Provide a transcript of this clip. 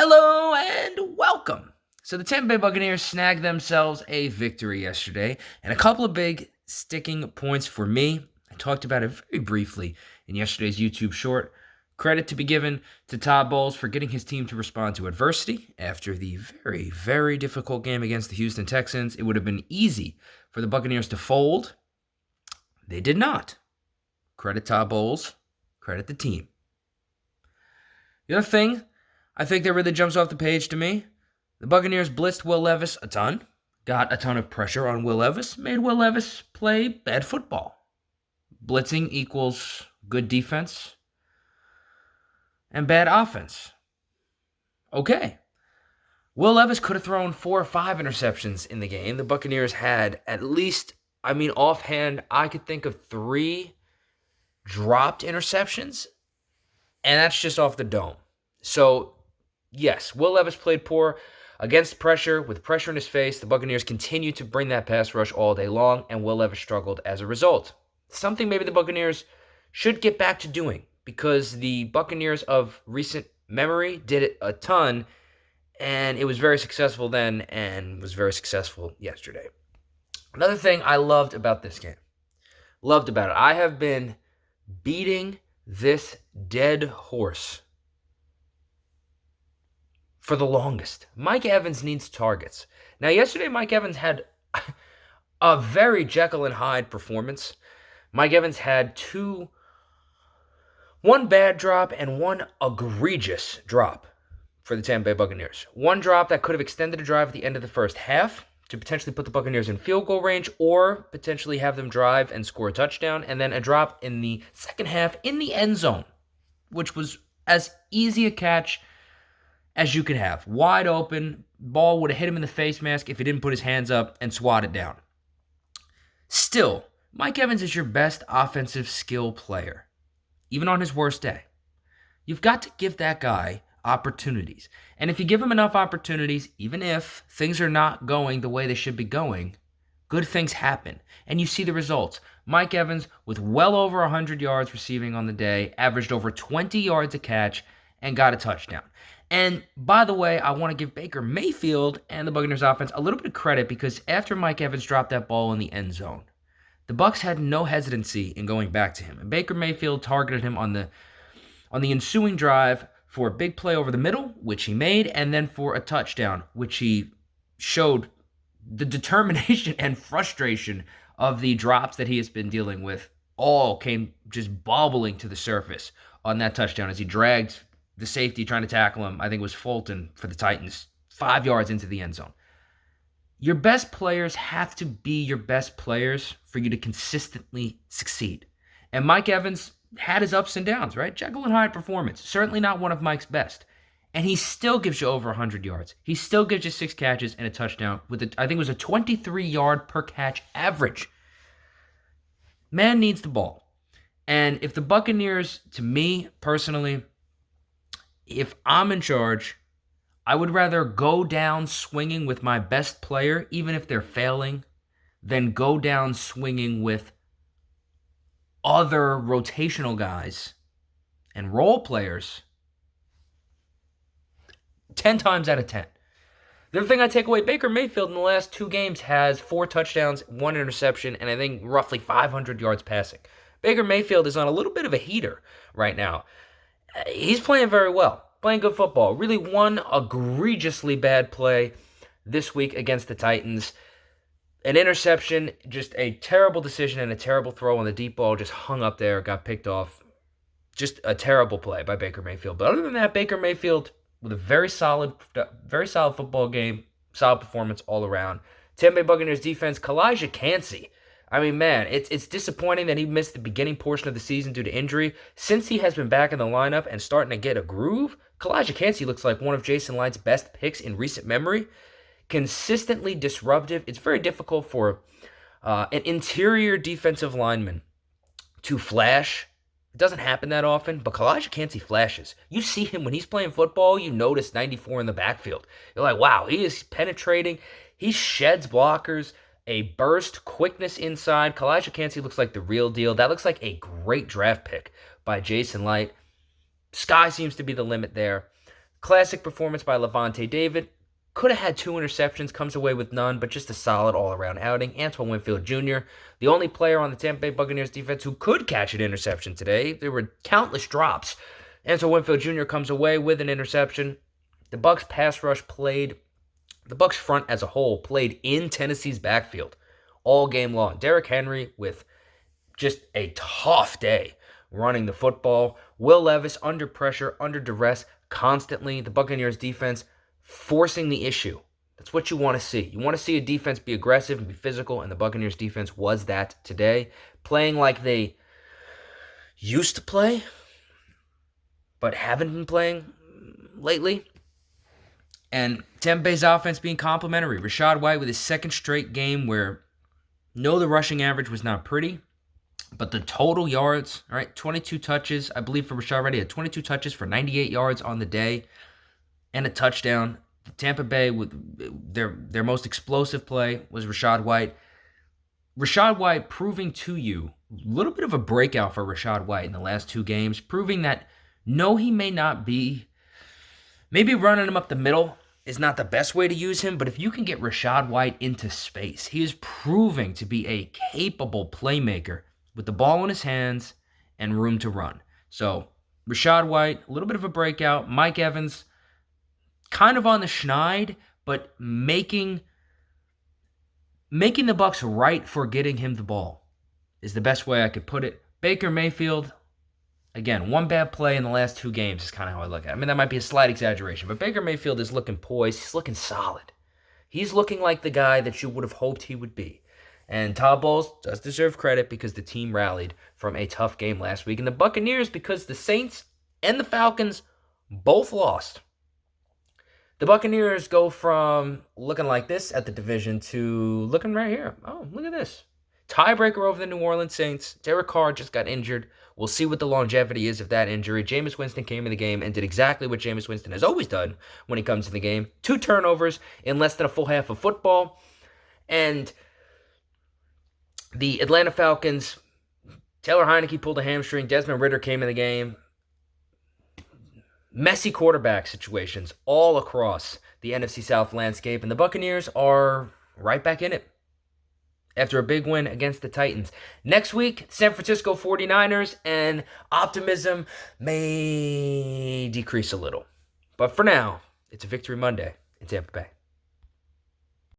Hello and welcome. So the Tampa Bay Buccaneers snagged themselves a victory yesterday, and a couple of big sticking points for me. I talked about it very briefly in yesterday's YouTube short. Credit to be given to Todd Bowles for getting his team to respond to adversity after the very, very difficult game against the Houston Texans. It would have been easy for the Buccaneers to fold. They did not. Credit Todd Bowles. Credit the team. The other thing I think that really jumps off the page to me, the Buccaneers blitzed Will Levis a ton, got a ton of pressure on Will Levis, made Will Levis play bad football. Blitzing equals good defense and bad offense. Okay. Will Levis could have thrown 4 or 5 interceptions in the game. The Buccaneers had at least, offhand, I could think of 3 dropped interceptions, and that's just off the dome. So, yes, Will Levis played poor against pressure, with pressure in his face. The Buccaneers continued to bring that pass rush all day long, and Will Levis struggled as a result. Something maybe the Buccaneers should get back to doing, because the Buccaneers of recent memory did it a ton, and it was very successful then and was very successful yesterday. Another thing I loved about this game, I have been beating this dead horse for the longest. Mike Evans needs targets. Now, yesterday, Mike Evans had a very Jekyll and Hyde performance. Mike Evans had one bad drop and one egregious drop for the Tampa Bay Buccaneers. One drop that could have extended a drive at the end of the first half to potentially put the Buccaneers in field goal range or potentially have them drive and score a touchdown, and then a drop in the second half in the end zone, which was as easy a catch as you could have. Wide open, ball would have hit him in the face mask if he didn't put his hands up and swat it down. Still, Mike Evans is your best offensive skill player, even on his worst day. You've got to give that guy opportunities. And if you give him enough opportunities, even if things are not going the way they should be going, good things happen. And you see the results. Mike Evans, with well over 100 yards receiving on the day, averaged over 20 yards a catch, and got a touchdown. And by the way, I want to give Baker Mayfield and the Buccaneers offense a little bit of credit, because after Mike Evans dropped that ball in the end zone, the Bucs had no hesitancy in going back to him. And Baker Mayfield targeted him on the ensuing drive for a big play over the middle, which he made, and then for a touchdown, which he showed the determination and frustration of the drops that he has been dealing with all came just bubbling to the surface on that touchdown as he dragged the safety trying to tackle him. I think it was Fulton for the Titans, 5 yards into the end zone. Your best players have to be your best players for you to consistently succeed. And Mike Evans had his ups and downs, right? Jekyll and Hyde performance. Certainly not one of Mike's best. And he still gives you over 100 yards. He still gives you 6 catches and a touchdown with, I think it was a 23-yard per catch average. Man needs the ball. And if the Buccaneers, to me personally, if I'm in charge, I would rather go down swinging with my best player, even if they're failing, than go down swinging with other rotational guys and role players 10 times out of 10. The other thing I take away, Baker Mayfield in the last 2 games has 4 touchdowns, 1 interception, and I think roughly 500 yards passing. Baker Mayfield is on a little bit of a heater right now. He's playing very well, playing good football. Really one egregiously bad play this week against the Titans. An interception, just a terrible decision and a terrible throw on the deep ball, just hung up there, got picked off. Just a terrible play by Baker Mayfield. But other than that, Baker Mayfield with a very solid football game, solid performance all around. Tampa Bay Buccaneers defense, Kalijah Kancey. It's disappointing that he missed the beginning portion of the season due to injury. Since he has been back in the lineup and starting to get a groove, Kalijah Kancey looks like one of Jason Light's best picks in recent memory. Consistently disruptive. It's very difficult for an interior defensive lineman to flash. It doesn't happen that often, but Kalijah Kancey flashes. You see him when he's playing football, you notice 94 in the backfield. You're like, wow, he is penetrating. He sheds blockers. A burst, quickness inside. Kalijah Kancey looks like the real deal. That looks like a great draft pick by Jason Light. Sky seems to be the limit there. Classic performance by Levante David. Could have had 2 interceptions, comes away with none, but just a solid all-around outing. Antoine Winfield Jr., the only player on the Tampa Bay Buccaneers defense who could catch an interception today. There were countless drops. Antoine Winfield Jr. comes away with an interception. The Bucs pass rush played, the Bucs front as a whole played in Tennessee's backfield all game long. Derrick Henry with just a tough day running the football. Will Levis under pressure, under duress, constantly. The Buccaneers defense forcing the issue. That's what you want to see. You want to see a defense be aggressive and be physical, and the Buccaneers defense was that today. Playing like they used to play, but haven't been playing lately. And Tampa Bay's offense being complimentary. Rachaad White with his second straight game where, no, the rushing average was not pretty, but the total yards, all right, 22 touches, I believe, for Rachaad White. He had 22 touches for 98 yards on the day and a touchdown. Tampa Bay, with their most explosive play was Rachaad White. Rachaad White proving to you, a little bit of a breakout for Rachaad White in the last 2 games, proving that, no, he may not be, maybe running him up the middle is not the best way to use him, but if you can get Rachaad White into space, he is proving to be a capable playmaker with the ball in his hands and room to run. So, Rachaad White, a little bit of a breakout. Mike Evans, kind of on the schneid, but making the Bucs right for getting him the ball is the best way I could put it. Baker Mayfield, again, 1 bad play in the last 2 games is kind of how I look at it. I mean, that might be a slight exaggeration, but Baker Mayfield is looking poised. He's looking solid. He's looking like the guy that you would have hoped he would be. And Todd Bowles does deserve credit because the team rallied from a tough game last week. And the Buccaneers, because the Saints and the Falcons both lost. The Buccaneers go from looking like this at the division to looking right here. Oh, look at this. Tiebreaker over the New Orleans Saints. Derrick Carr just got injured. We'll see what the longevity is of that injury. Jameis Winston came in the game and did exactly what Jameis Winston has always done when he comes in the game. 2 turnovers in less than a full half of football. And the Atlanta Falcons, Taylor Heineke pulled a hamstring. Desmond Ridder came in the game. Messy quarterback situations all across the NFC South landscape. And the Buccaneers are right back in it after a big win against the Titans. Next week, San Francisco 49ers, and optimism may decrease a little. But for now, it's a Victory Monday in Tampa Bay.